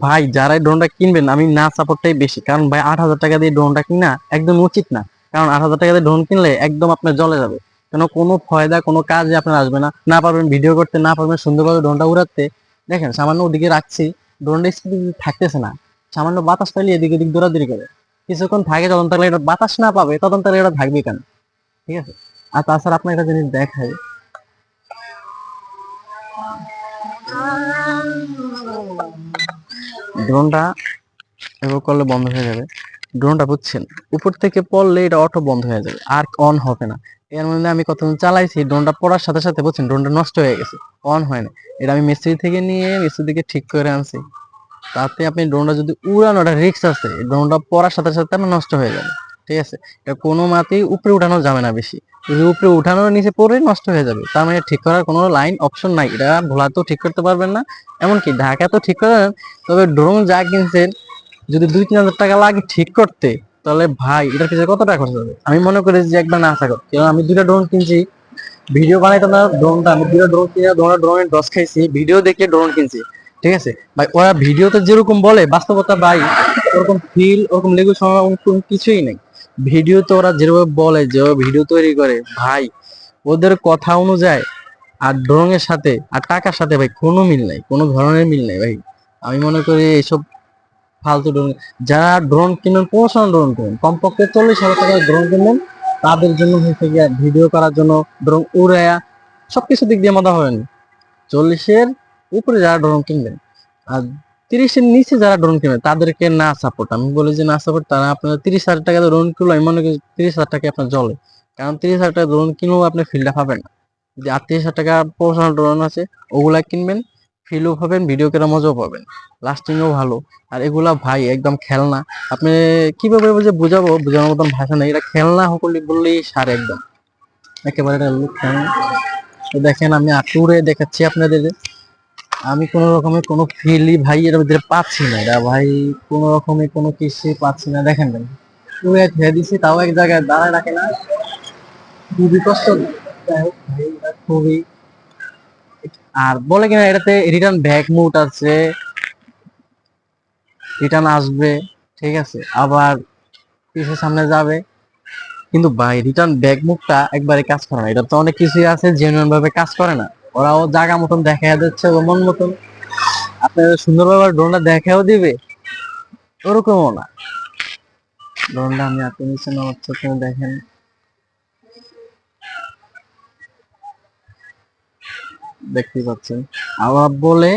ভাই যারা ড্রোনটা কিনবেন আমি না সাপোর্টটাই বেশি, কারণ ভাই 8,000 টাকা দিয়ে ড্রোনটা কিনা একদম উচিত না। কারণ 8,000 টাকা দিয়ে ড্রোন কিনলে একদম আপনার জলে যাবে, কেন কোনো ফায়দা কোনো কাজে আপনার আসবে না, না পারবেন ভিডিও করতে, না পারবেন সুন্দরভাবে ড্রোনটা উড়াতে। দেখেন সামান্য ওদিকে রাখছি, ড্রোনটা স্পিড থাকতেছে না, সামান্য বাতাস পাইলে এদিকে এদিক দৌড়াদৌড়ি করে, কিছুক্ষণ থাকে, যখন তাহলে এটা বাতাস না পাবে তখন তাহলে এটা থাকবে কেন? ঠিক আছে। আর তাছাড়া আপনার একটা জিনিস দেখাই, ড্রোনটা এভাবে করলে বন্ধ হয়ে যাবে। ড্রোনটা বুঝছেন, উপর থেকে পড়লে এটা অটো বন্ধ হয়ে যাবে, আর অন হবে না। এর মধ্যে আমি কতক্ষণ চালাইছি, ড্রোনটা পড়ার সাথে সাথে বুঝছেন ড্রোনটা নষ্ট হয়ে গেছে, অন হয় না। এটা আমি মিস্ত্রি থেকে নিয়ে মিস্ত্রি থেকে ঠিক করে আনছি। তাতে আপনি ড্রোনটা যদি উড়ানোটা রিস্ক আছে, ড্রোনটা পড়ার সাথে সাথে আপনার নষ্ট হয়ে যাবে। ঠিক আছে, এটা কোনো মাতেই উপরে উঠানো যাবে না বেশি, যদি উপরে উঠানোর নিচে পড়ে নষ্ট হয়ে যাবে, তার মানে ঠিক করার কোনো লাইন অপশন নাই, এটা ভোলাতেও ঠিক করতে পারবেন না, এমনকি ঢাকা তো ঠিক করেন। তবে ড্রোন যা কিনছেন, যদি 2-3 হাজার টাকা লাগে ঠিক করতে, তাহলে ভাই এটার পিছনে কত টাকা খরচ হবে? আমি মনে করি যে একবার না থাকো, কারণ আমি 2টা ড্রোন কিনছি, ভিডিও বানাইতাম না ড্রোনটা, আমি 2টা ড্রোন কিনে ড্রোনের ডস খাইছি, ভিডিও দেখে ড্রোন কিনছি। ঠিক আছে ভাই, ওরা ভিডিওতে যেরকম বলে বাস্তবতা ভাই ওরকম ফিল ওরকম লেগে কিছুই নেই। ভিডিওতে ওরা যেভাবে বলে, যে ভিডিও তৈরি করে ভাই, ওদের কথা অনুযায়ী আর ড্রোনের সাথে আর টাকার সাথে ভাই কোনো মিল নাই, কোনো ধরনের মিল নাই ভাই। আমি মনে করি এইসব ফালতু ড্রোন, যারা ড্রোন কিনেন প্রফেশনাল ড্রোন কিনেন, কমপক্ষে 40,000 টাকার ড্রোন কিনেন, তাদের জন্য হচ্ছে গিয়ে ভিডিও করার জন্য, ড্রোন উড়ায়া সবকিছু দিক দিয়ে মজা হবেন। 40-এর উপরে যারা ড্রোন কিনবেন, আর 30-এর নিচে যারা ড্রোন কিনবেন তাদেরকে না সাপোর্ট, আমি বলি যে না সাপোর্ট, তারা আপনার 30,000 টাকা ড্রোন কিনলো, আমি মনে করি 30,000 টাকা আপনার জলে, কারণ 30,000 টাকা ড্রোন কিনলেও আপনি ফিল্ডটা পাবেন না। যে 38,000 টাকা প্রফেশনাল ড্রোন আছে ওগুলা কিনবেন, ফিলও পাবেন, ভিডিও করে মজাও পাবেন, লাস্টিংও ভালো। আর এগুলা ভাই একদম খেলনা, আপনি কিভাবে যে বুঝাবো, বোঝানোর মতন ভাষা নেই, এটা খেলনা হকলি বললেই সারে একদম, একেবারে এটা look খেলনা। তো দেখেন আমি আটুরে দেখাচ্ছি আপনাদের, আমি কোন রকমের কোনো ফিলই ভাই এর ভিতরে পাচ্ছি না, এটা ভাই কোন রকমের কোনো কিছুই পাচ্ছি না। দেখেন ভাই পুরো ছেড়ে দিচ্ছি, তাও এক জায়গায় দাঁড়ায় রাখে না, খুবই কষ্ট। যাই হোক ভাই, এটা খুবই, আর বলে কিনা এটাতে রিটার্ন ব্যাক মুড আছে, রিটার্ন আসবে, ঠিক আছে, আবার পিছের সামনে যাবে, কিন্তু ভাই রিটার্ন ব্যাক মুভটা একবারে কাজ করে না, এটা তো অনেক কিছুই আছে জেনুইন ভাবে কাজ করে না, ওরাও জায়গা মতন দেখা যাচ্ছে মন মতন, আপনার সুন্দরভাবে ড্রোনটা দেখাও দিবে, ওরকমও না। ড্রোনটা আমি আপনি নিচে নামাচ্ছি, আপনি দেখেন, দেখতেই পাচ্ছেন। আবার বলে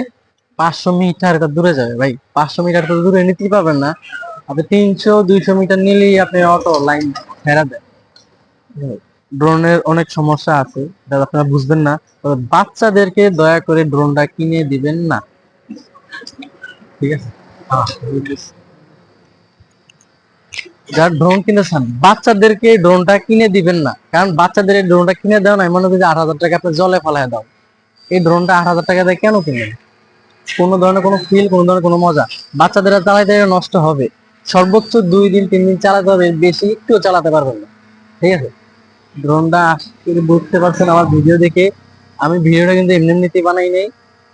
500 মিটার এটা দূরে যাবে, ভাই 500 মিটার তো দূরে নিতেই পারবেন না, আপনি 300-200 মিটার নিলেই আপনি অটো লাইন ছেড়া দেন। ড্রোনের অনেক সমস্যা আছে যা আপনারা বুঝবেন না, তবে বাচ্চাদেরকে দয়া করে ড্রোনটা কিনে দিবেন না, ঠিক আছে। হ্যাঁ, যারা ড্রোন কিনতে চান বাচ্চাদেরকে ড্রোনটা কিনে দিবেন না, কারণ বাচ্চাদের এই ড্রোনটা কিনে দেওয়া না, মনে করি যে 8,000 টাকা আপনি জলে ফালায় দাও, এই ড্রোনটা 8,000 টাকা দিয়ে কেন কিনবেন? কোনো ধরনের কোনো ফিল, কোনো ধরনের কোনো মজা, বাচ্চাদের চালাইতে নষ্ট হবে, সর্বোচ্চ 2 দিন 3 দিন চালাতে হবে, বেশি একটু চালাতে পারবেন না। ঠিক আছে, ড্রোনটা আশা করি বুঝতে পারছেন আমার ভিডিও দেখে, আমি ভিডিওটা কিন্তু এমনি এমনিতেই বানাই নাই,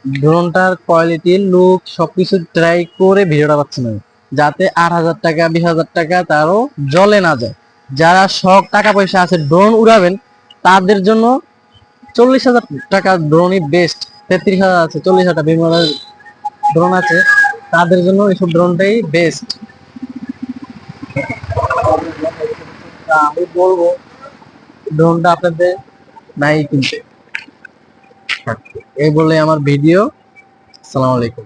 ড্রোনটার কোয়ালিটি লুক সবকিছু ট্রাই করে ভিডিওটা পাচ্ছেন আমি, যাতে 8,000 টাকা 20,000 টাকা তারও জলে না যায়। যারা শখ টাকা পয়সা আছে ড্রোন উড়াবেন, তাদের জন্য 40,000 টাকা ড্রোনই বেস্ট, 33,000 আছে, 40,000 বিভিন্ন ড্রোন আছে, তাদের জন্য এইসব ড্রোনটাই বেস্ট। আমি বলবো ড্রোনটা আপনাদের নাই কিনতে। এই বলে আমার ভিডিও, আসসালামু আলাইকুম।